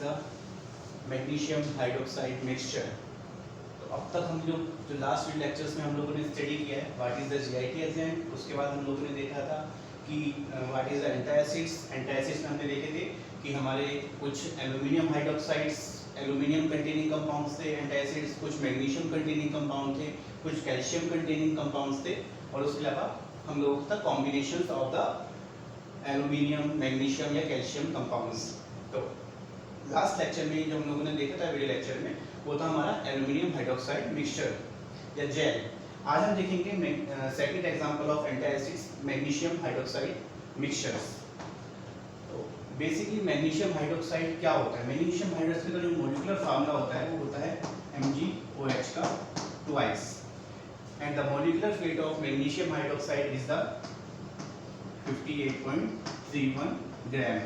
The magnesium hydroxide mixture. तो अब तक हम जो लास्ट few लेक्चर्स में हम लोगों ने स्टडी किया है what is the GIT agent, उसके बाद हम लोगों ने देखा था कि what is the antacids. Antacids में हमने देखे थे कि हमारे कुछ aluminium hydroxides aluminium containing compounds थे, एंटासिड्स कुछ मैग्नीशियम कंटेनिंग कंपाउंड थे, कुछ कैल्शियम कंटेनिंग कंपाउंड्स थे, और उसके अलावा हम लोगों का combination of the aluminium magnesium या कैल्शियम कंपाउंड्स। तो लास्ट लेक्चर में जो हम लोगों ने देखा था वीडियो लेक्चर में वो था हमारा एल्यूमिनियम हाइड्रोक्साइड मिक्सचर या जेल। आज हम देखेंगे second example of antacids magnesium hydroxide mixtures. तो बेसिकली मैग्नीशियम हाइड्रोक्साइड क्या होता है? मैग्नीशियम हाइड्रोक्साइड का जो मॉलिक्यूलर फार्मूला होता है वो होता है MgOH का twice, and the molecular weight of magnesium hydroxide is the 58.31 gram.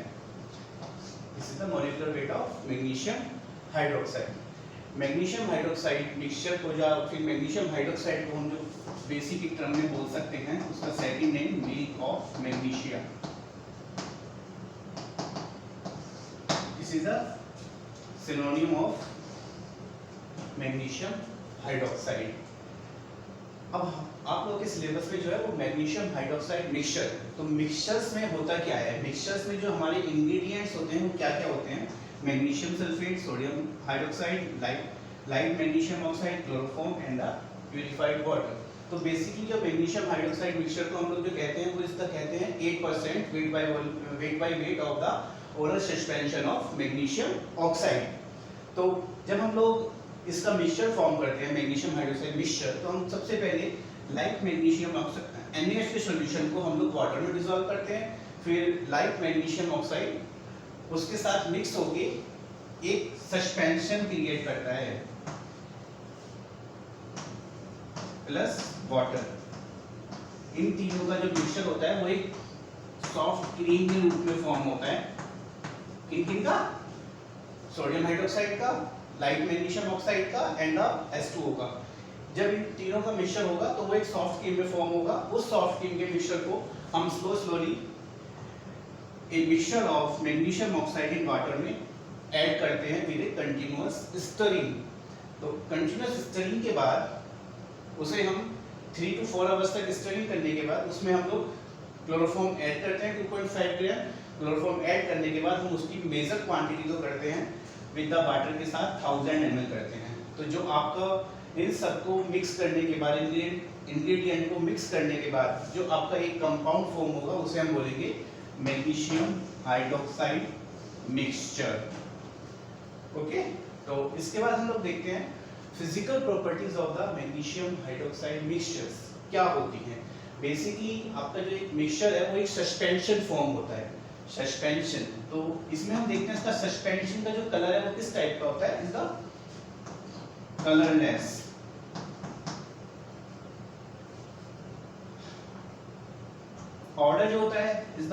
This is the molecular weight of magnesium hydroxide. Magnesium hydroxide mixture को या फिर मैग्नीशियम हाइड्रोक्साइड को हम जो बेसिक एक टर्म में बोल सकते हैं उसका second name milk of magnesia. This is a synonym of magnesium hydroxide. अब आप लोगों के सिलेबस में जो है वो मैग्नीशियम हाइड्रोक्साइड मिक्सचर। तो मिक्सचर्स में होता क्या है? मिक्सचर्स में जो हमारे इंग्रेडिएंट्स होते हैं वो क्या क्या होते हैं? Magnesium sulphate, sodium hydroxide, light magnesium oxide, chloroform and the purified water. तो बेसिकली जो मैग्नीशियम हाइड्रोक्साइड मिक्सचर को हम लोग जो कहते हैं वो इसका कहते हैं 8% weight by weight of the oral suspension of magnesium oxide. तो जब हम लोग इसका मिक्सचर फॉर्म करते हैं मैग्नीशियम हाइड्रोक्साइड मिक्सचर, तो हम सबसे पहले लाइट मैग्नीशियम ऑक्साइड NaH के सॉल्यूशन को हम लोग वाटर में डिसॉल्व करते हैं, फिर लाइट मैग्नीशियम ऑक्साइड उसके साथ मिक्स होके एक सस्पेंशन क्रिएट करता है प्लस वाटर। इन तीनों का जो मिक्सचर होता है वो एक सॉफ्ट क्रीम के रूप में फॉर्म होता है। किन का? सोडियम हाइड्रोक्साइड का, लाइट मैग्नीशियम ऑक्साइड का एंड H2O का। जब इन तीनों का मिक्सचर होगा तो वो एक सॉफ्ट क्रीम में फॉर्म होगा। उस सॉफ्ट क्रीम के मिक्सचर को हम slowly a mixture of magnesium oxide in water में ऐड करते हैं विद ए कंटीन्यूअस स्टरिंग। तो कंटीन्यूअस स्टरिंग के बाद उसे हम 3 to 4 आवर्स तक स्टरिंग करने के बाद उसमें हम लोग क्लोरोफॉर्म ऐड करते हैं 2.5 ग्राम। क्लोरोफॉर्म ऐड करने के बाद हम उसकी मेजर क्वांटिटी तो करते हैं विद द वाटर के साथ 1000 ml करते हैं। तो जो आपका इन सबको मिक्स करने के बाद इंग्रेडिएंट को मिक्स करने के बाद जो आपका एक कंपाउंड फॉर्म होगा उसे हम बोलेंगे मैग्नीशियम हाइड्रोक्साइड मिक्सचर। ओके, तो इसके बाद हम लोग देखते हैं physical properties of the magnesium hydroxide mixtures क्या होती हैं। बेसिकली आपका जो एक मिक्सचर है वो एक सस्पेंशन फॉर्म होता है, सस्पेंशन। तो इसमें हम देखते हैं इसका सस्पेंशन का जो कलर है वो किस टाइप का होता है? Is the colourless. ऑर्डर जो होता है is the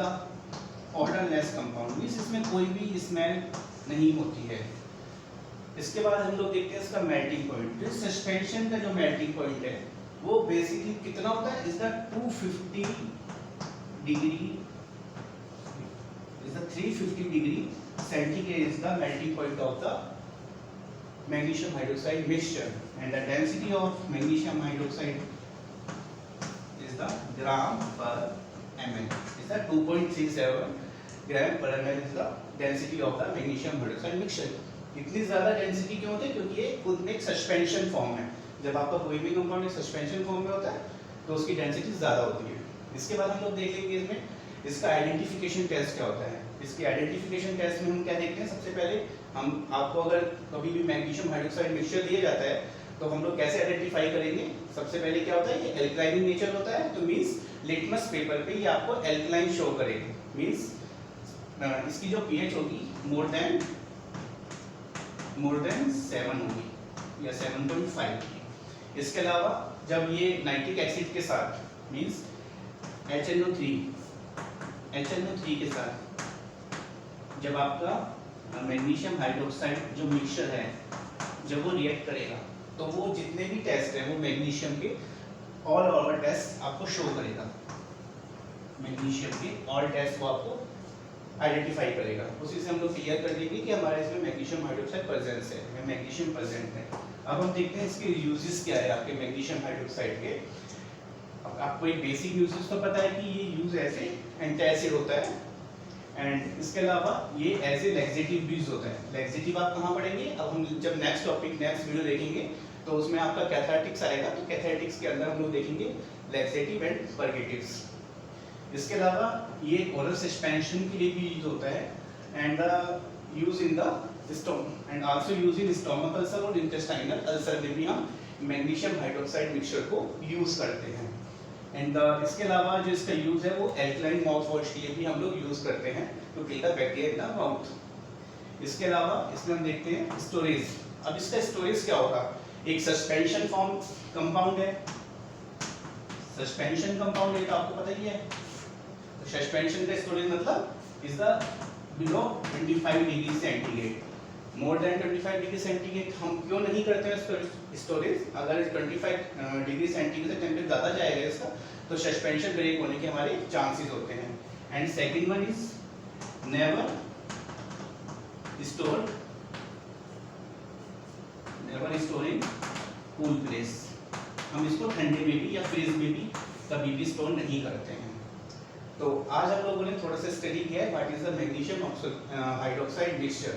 odourless compound, means इसमें कोई भी स्मेल नहीं होती है। इसके बाद हम लोग देखते हैं इसका मेल्टिंग पॉइंट। जो सस्पेंशन का जो मेल्टिंग पॉइंट है वो बेसिकली कितना होता है? Is the 250 degree, is the 350 degree centigrade is the melting point of the magnesium hydroxide mixture, and the density of magnesium hydroxide is the gram per ml, is the 2.37 gram per ml is the density of the magnesium hydroxide mixture। इतनी ज़्यादा density क्यों होती है? क्योंकि ये खुद में एक सस्पेंशन फॉर्म है। जब आपका कोई भी कंपाउंड एक सस्पेंशन फॉर्म में होता है तो उसकी डेंसिटी ज़्यादा होती है। इसके बाद हम लोग देख लेंगे इसमें इसका आइडेंटिफिकेशन टेस्ट क्या होता है। इसके आइडेंटिफिकेशन टेस्ट में हम क्या देखते हैं? सबसे पहले हम आपको अगर कभी भी मैग्नीशियम हाइड्रोक्साइड मिक्सचर दिया जाता है तो हम लोग कैसे आइडेंटिफाई करेंगे? सबसे पहले क्या होता है? ये एल्कलाइन नेचर होता है, तो मींस लिटमस पेपर पे ये आपको एल्कलाइन शो करेगा। मींस इसकी जो पीएच होगी मोर देन 7 होगी या 7.5। इसके अलावा जब ये नाइट्रिक एसिड के साथ मींस HNO3 के साथ जब आपका मैग्नीशियम हाइड्रोक्साइड जो मिक्सचर है जब वो रिएक्ट करेगा तो वो जितने भी टेस्ट हैं वो मैग्नीशियम के ऑल टेस्ट आपको शो करेगा। मैग्नीशियम के ऑल टेस्ट को आपको आइडेंटिफाई करेगा। उसी से हम लोग क्लियर कर देंगे कि हमारे इसमें मैग्नीशियम हाइड्रोक्साइड प्रेजेंस है या मैग्नीशियम प्रेजेंट है। अब हम देखते हैं इसके यूजेस क्या है आपके मैग्नीशियम हाइड्रोक्साइड के। अब आपको एक बेसिक यूजेस तो पता है कि ये यूज ऐसे एंटासिड होता है, एंड इसके अलावा ये एज ए लैक्सेटिव भी यूज होता है। लैक्सेटिव आप कहाँ पढ़ेंगे, अब हम जब नेक्स्ट टॉपिक नेक्स्ट वीडियो देखेंगे तो उसमें आपका कैथारेटिक्स आएगा, तो कैथारेटिक्स के अंदर हम लोग देखेंगे लैक्सेटिव एंड परगेटिव्स। इसके अलावा ये ओरल सस्पेंशन के लिए भी यूज होता है, and use in the stomach and also use in stomach ulcer और इंटेस्टाइनल अल्सर में भी हम मैग्नीशियम हाइड्रोक्साइड मिक्सचर को यूज करते हैं। एंड इसके अलावा जो इसका यूज है वो एल्कलाइन माउथ वॉश के लिए भी हम लोग यूज करते हैं to kill the bacteria in the mouth. इसके अलावा इसमें हम देखते हैं स्टोरेज। अब इसका स्टोरेज क्या होगा, एक सस्पेंशन फॉर्म कंपाउंड है, सस्पेंशन कंपाउंड है तो आपको पता ही है। तो सस्पेंशन का स्टोरेज मतलब is the below 25 degree centigrade. More than 25 degree centigrade हम क्यों नहीं करते हैं स्टोरेज, अगर 25 डिग्री सेंटीग्रेड से टेम्परेचर ज़्यादा जाएगा इसका तो सस्पेंशन ब्रेक होने के हमारे चांसेस होते हैं। And second one is never store in cool place. हम इसको ठंडे में भी या फ्रिज में भी कभी भी स्टोर नहीं करते हैं। तो आज हम लोगों ने थोड़ा सा स्टडी किया है what is the magnesium hydroxide mixture.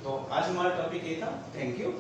तो आज हमारा टॉपिक ये था। Thank you.